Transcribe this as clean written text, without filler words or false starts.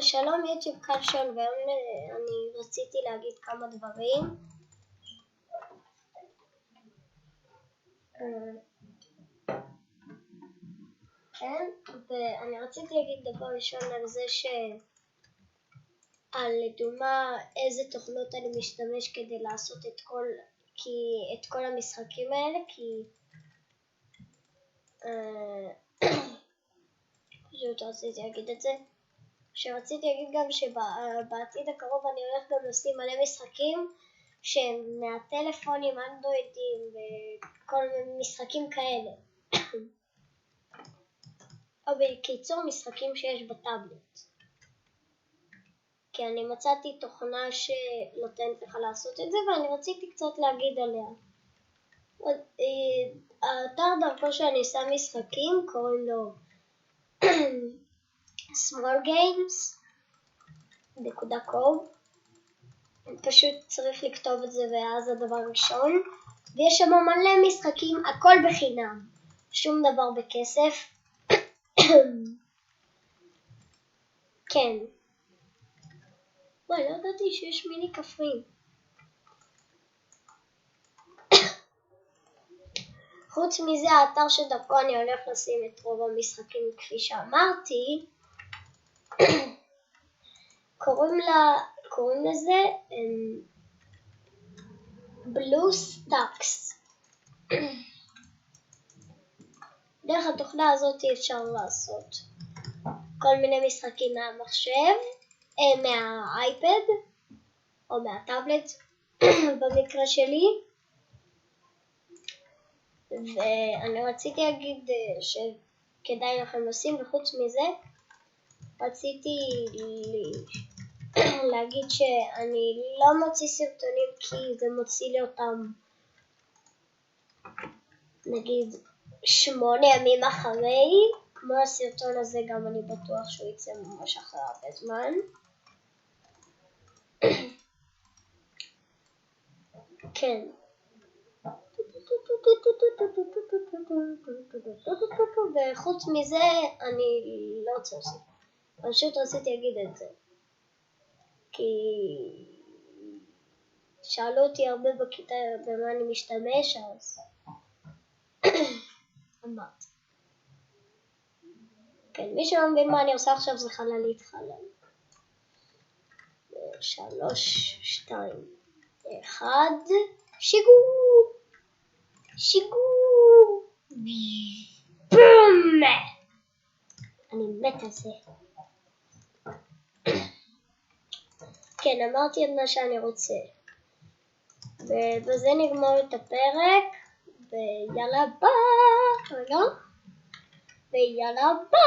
שלום יוטיוב, כאן שון, והיום אני רציתי להגיד כמה דברים. כן, ואני רציתי להגיד דבר ראשון על זה על לדוגמה איזה תוכנות אני משתמש כדי לעשות את כל המשחקים האלה, כי פשוט רציתי להגיד את זה. שרציתי להגיד גם שבעתיד הקרוב אני הולך גם לשים מלא משחקים שהם מהטלפונים, אנדרואידים וכל משחקים כאלה. או בקיצור משחקים שיש בטאבלט. כי אני מצאתי תוכנה שנותנת לך לעשות את זה ואני רציתי קצת להגיד עליה. האתר דרכו שאני שם משחקים קוראים לו smallgames.com. פשוט צריך לכתוב את זה ואז הדבר ראשון. ויש שם מלא משחקים, הכל בחינם. שום דבר בכסף. כן. וואי, לא ידעתי שיש מיני כפרים. חוץ מזה, האתר שדרכו אני הולך לשים את רוב המשחקים כפי שאמרתי. קוראים לזה BlueStacks. דרך התוכנה הזאת אפשר לעשות כל מיני משחקים מהמחשב, מהאייפד או מהטאבלט במקרה שלי. ואני רציתי להגיד שכדאי לכם לשים, וחוץ מזה רציתי להגיד שאני לא מוציא סרטונים כי זה מוציא לי אותם נגיד 8 ימים אחרי, כמו הסרטון הזה גם אני בטוח שהוא יצא ממש אחרי הרבה זמן. כן. וחוץ מזה אני לא רוצה להוסיף. פשוט רציתי להגיד את זה. כי שאלו אותי הרבה בכיתה במה אני משתמש, אז אמרת. כן, מי שלא מבין מה אני עושה עכשיו זה חללית חלל. 3, 2, 1, שיגור! שיגור! בום! אני מת על זה. כן, אמרתי את מה שאני רוצה. ובזה נגמור את הפרק. ויאללה ביי! ויאללה ביי!